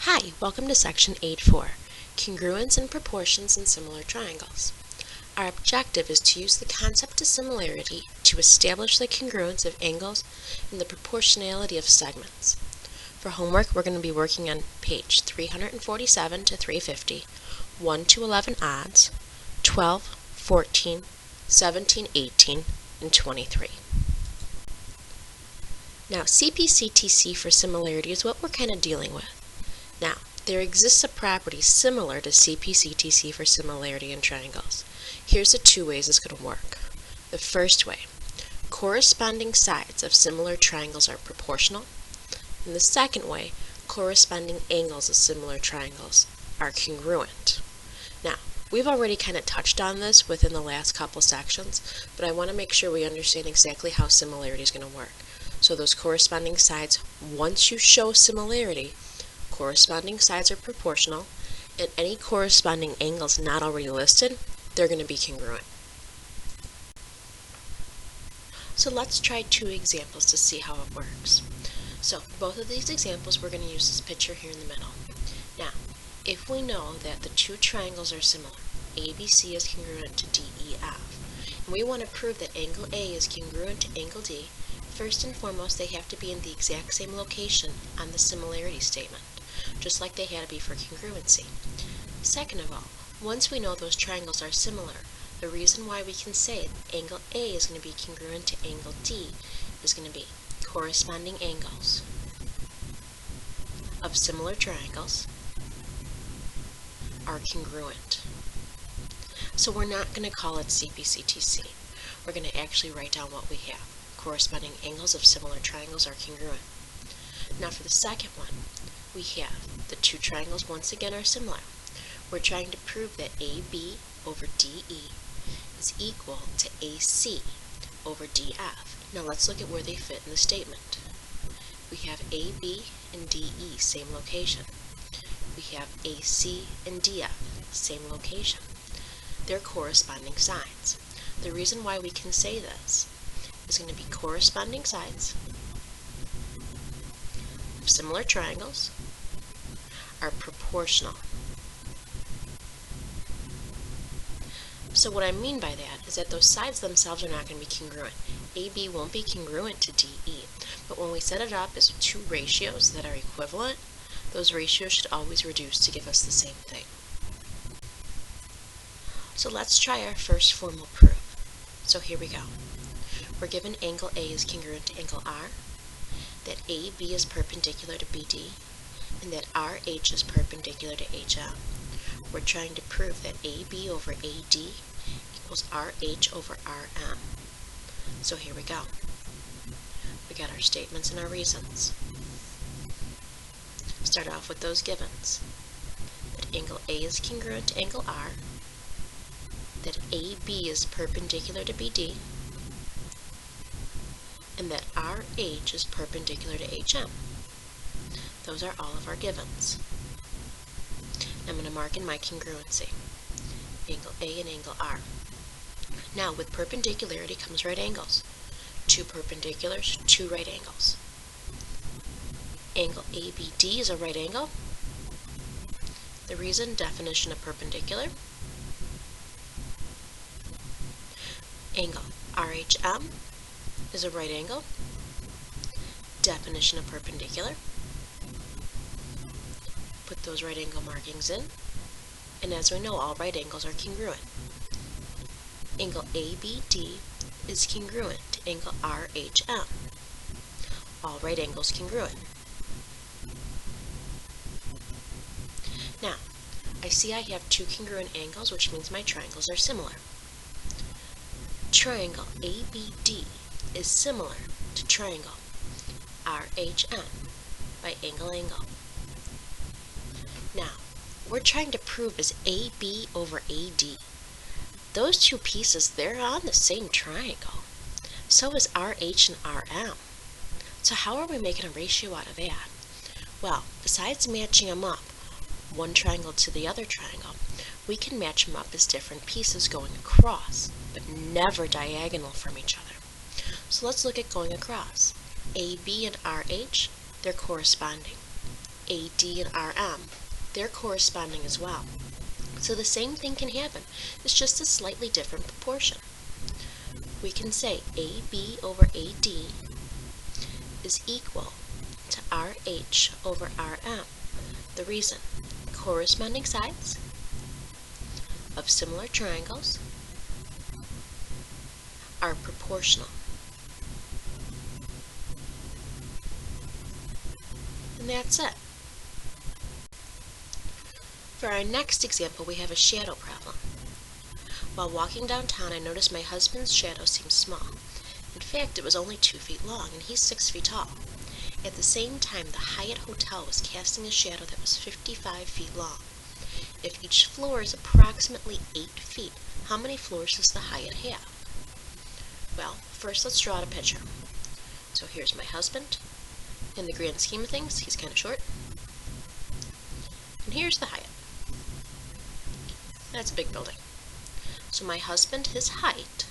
Hi, welcome to section 8.4, Congruence in Proportions in Similar Triangles. Our objective is to use the concept of similarity to establish the congruence of angles and the proportionality of segments. For homework, we're going to be working on page 347 to 350, 1 to 11 odds, 12, 14, 17, 18, and 23. Now, cpctc for similarity is what we're kind of dealing with. Now, there exists a property similar to cpctc for similarity in triangles. Here's the two ways it's going to work. The first way, corresponding sides of similar triangles are proportional. And the second way, corresponding angles of similar triangles are congruent. Now, we've already kind of touched on this within the last couple sections, but I want to make sure we understand exactly how similarity is going to work. So those corresponding sides, once you show similarity, corresponding sides are proportional, and any corresponding angles not already listed, they're going to be congruent. So let's try two examples to see how it works. So for both of these examples, we're going to use this picture here in the middle. Now, if we know that the two triangles are similar, ABC is congruent to DEF, and we want to prove that angle A is congruent to angle D, first and foremost, they have to be in the exact same location on the similarity statement, just like they had to be for congruency. Second of all, once we know those triangles are similar, the reason why we can say angle A is going to be congruent to angle D is going to be corresponding angles of similar triangles are congruent. So we're not going to call it cpctc. We're going to actually write down what we have. Corresponding angles of similar triangles are congruent. Now for the second one, we have the two triangles once again are similar. We're trying to prove that AB over DE is equal to AC over DF. Now let's look at where they fit in the statement. We have AB and DE, same location. We have AC and DF, same location. They're corresponding sides. The reason why we can say this is going to be corresponding sides of similar triangles are proportional. So what I mean by that is that those sides themselves are not going to be congruent. AB won't be congruent to DE, but when we set it up as two ratios that are equivalent, those ratios should always reduce to give us the same thing. So let's try our first formal proof. So here we go. We're given angle A is congruent to angle R, that AB is perpendicular to BD, and that RH is perpendicular to HM. We're trying to prove that AB over AD equals RH over RM. So here we go. We got our statements and our reasons. Start off with those givens. That angle A is congruent to angle R, that AB is perpendicular to BD, and that RH is perpendicular to HM. Those are all of our givens. I'm going to mark in my congruency, angle A and angle R. Now, with perpendicularity comes right angles. Two perpendiculars, two right angles. Angle ABD is a right angle. The reason, definition of perpendicular. Angle RHM is a right angle. Definition of perpendicular. Put those right angle markings in, and as we know, all right angles are congruent. Angle ABD is congruent to angle RHM. All right angles congruent. Now, I see I have two congruent angles, which means my triangles are similar. Triangle ABD is similar to triangle RHM by angle. Now, we're trying to prove is AB over AD. Those two pieces, they're on the same triangle. So is RH and RM. So how are we making a ratio out of that? Well, besides matching them up, one triangle to the other triangle, we can match them up as different pieces going across, but never diagonal from each other. So let's look at going across. AB and RH, they're corresponding. AD and RM. They're corresponding as well. So the same thing can happen. It's just a slightly different proportion. We can say AB over AD is equal to RH over RM. The reason, corresponding sides of similar triangles are proportional. And that's it. For our next example, we have a shadow problem. While walking downtown, I noticed my husband's shadow seemed small. In fact, it was only 2 feet long, and he's 6 feet tall. At the same time, the Hyatt Hotel was casting a shadow that was 55 feet long. If each floor is approximately 8 feet, how many floors does the Hyatt have? Well, first let's draw out a picture. So here's my husband. In the grand scheme of things, he's kind of short. And here's the Hyatt. That's a big building. So my husband, his height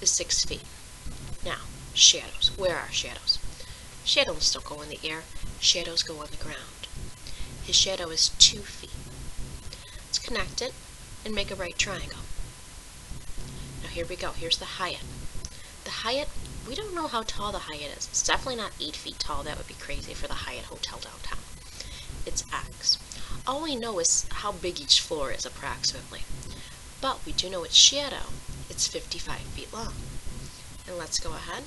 is 6 feet. Now, shadows. Where are shadows? Shadows don't go in the air. Shadows go on the ground. His shadow is 2 feet. Let's connect it and make a right triangle. Now here we go. Here's the Hyatt. The Hyatt, we don't know how tall the Hyatt is. It's definitely not 8 feet tall. That would be crazy for the Hyatt Hotel downtown. It's X. All we know is how big each floor is approximately. But we do know its shadow. It's 55 feet long. And let's go ahead.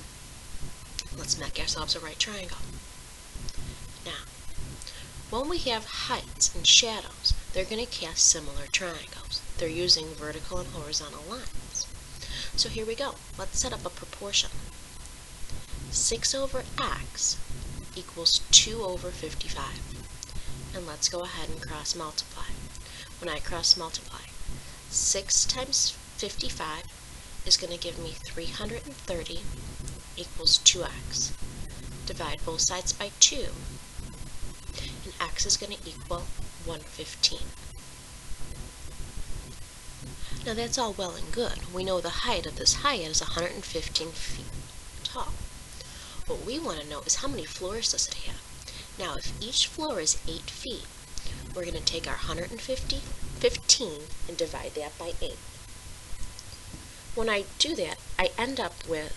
Let's make ourselves a right triangle. Now, when we have heights and shadows, they're going to cast similar triangles. They're using vertical and horizontal lines. So here we go. Let's set up a proportion. 6 over x equals 2 over 55. And let's go ahead and cross multiply. When I cross multiply, 6 times 55 is going to give me 330 equals 2x. Divide both sides by 2, and x is going to equal 115. Now that's all well and good. We know the height of this Hyatt is 115 feet tall. What we want to know is how many floors does it have? Now if each floor is 8 feet, we're going to take our 115 and divide that by 8. When I do that, I end up with,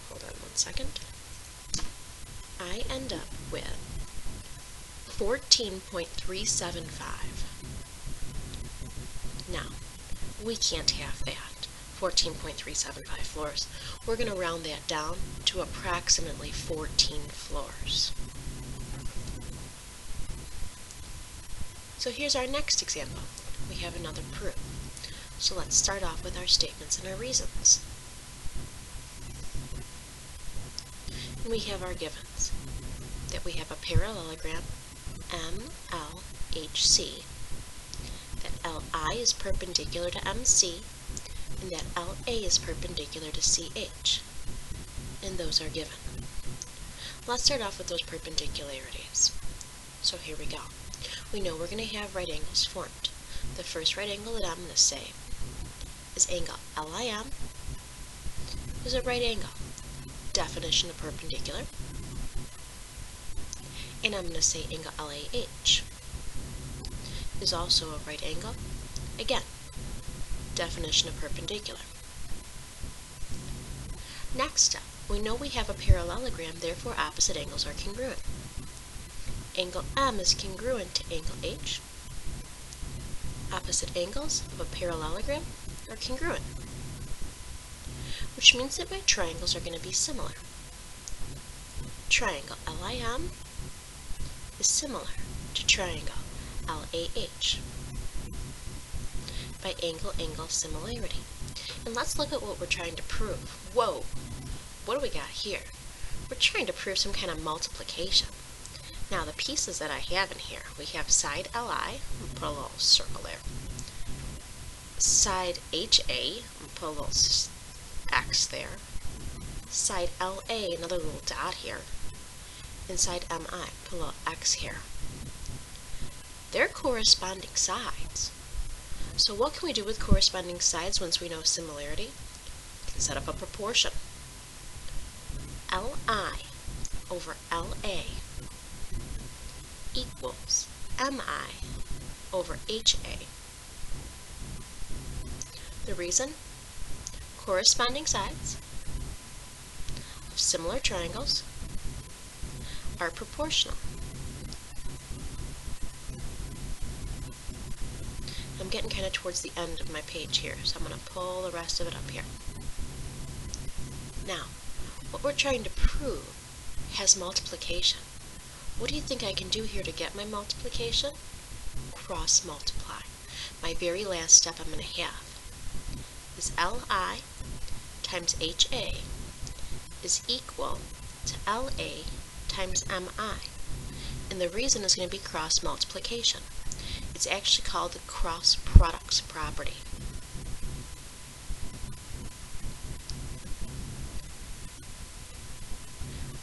hold on one second, I end up with 14.375. Now, we can't have that, 14.375 floors. We're going to round that down to approximately 14 floors. So here's our next example. We have another proof. So let's start off with our statements and our reasons. And we have our givens. That we have a parallelogram MLHC. That LI is perpendicular to MC. And that LA is perpendicular to CH. And those are given. Let's start off with those perpendicularities. So here we go. We know we're going to have right angles formed. The first right angle that I'm going to say is angle LIM is a right angle. Definition of perpendicular. And I'm going to say angle LAH is also a right angle. Again, definition of perpendicular. Next up, we know we have a parallelogram, therefore opposite angles are congruent. Angle M is congruent to angle H. Opposite angles of a parallelogram are congruent, which means that my triangles are going to be similar. Triangle LIM is similar to triangle LAH by angle-angle similarity. And let's look at what we're trying to prove. Whoa! What do we got here? We're trying to prove some kind of multiplication. Now the pieces that I have in here, we have side LI, I'll put a little circle there. Side HA, I'll put a little X there. Side LA, another little dot here. And side MI, put a little X here. They're corresponding sides. So what can we do with corresponding sides once we know similarity? We can set up a proportion. LI over LA equals mi over ha. The reason? Corresponding sides of similar triangles are proportional. I'm getting kind of towards the end of my page here, so I'm going to pull the rest of it up here. Now, what we're trying to prove has multiplication. What do you think I can do here to get my multiplication? Cross multiply. My very last step I'm going to have is Li times HA is equal to LA times MI. And the reason is going to be cross multiplication. It's actually called the cross products property.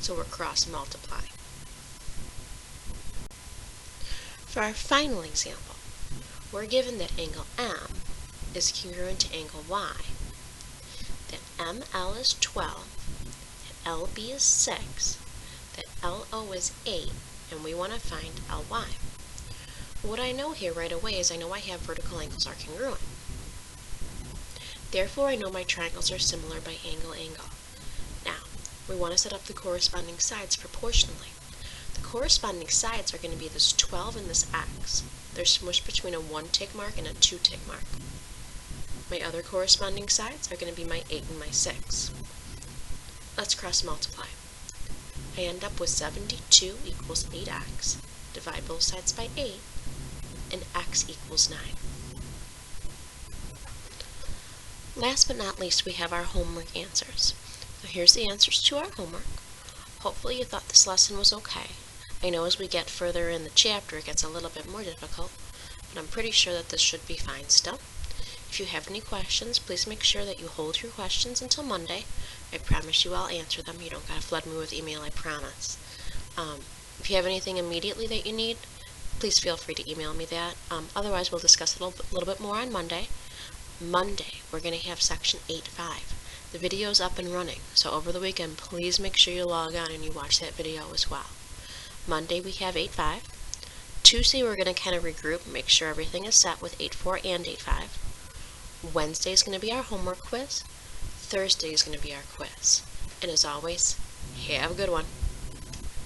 So we're cross multiplying. For our final example, we're given that angle M is congruent to angle Y, that ML is 12, that LB is 6, that LO is 8, and we want to find LY. What I know here right away is I know I have vertical angles are congruent. Therefore, I know my triangles are similar by angle. Now, we want to set up the corresponding sides proportionally. The corresponding sides are going to be this 12 and this x. They're smushed between a 1 tick mark and a 2 tick mark. My other corresponding sides are going to be my 8 and my 6. Let's cross multiply. I end up with 72 equals 8x. Divide both sides by 8, and x equals 9. Last but not least, we have our homework answers. So here's the answers to our homework. Hopefully you thought this lesson was okay. I know as we get further in the chapter it gets a little bit more difficult, but I'm pretty sure that this should be fine still. If you have any questions, please make sure that you hold your questions until Monday. I promise you I'll answer them. You don't gotta flood me with email, I promise. If you have anything immediately that you need, please feel free to email me that. Otherwise, we'll discuss it a little bit more on Monday. Monday, we're going to have section 8.5. The video's up and running, so over the weekend, please make sure you log on and you watch that video as well. Monday, we have 8.5. Tuesday, we're going to kind of regroup and make sure everything is set with 8.4 and 8.5. Wednesday is going to be our homework quiz. Thursday is going to be our quiz. And as always, have a good one.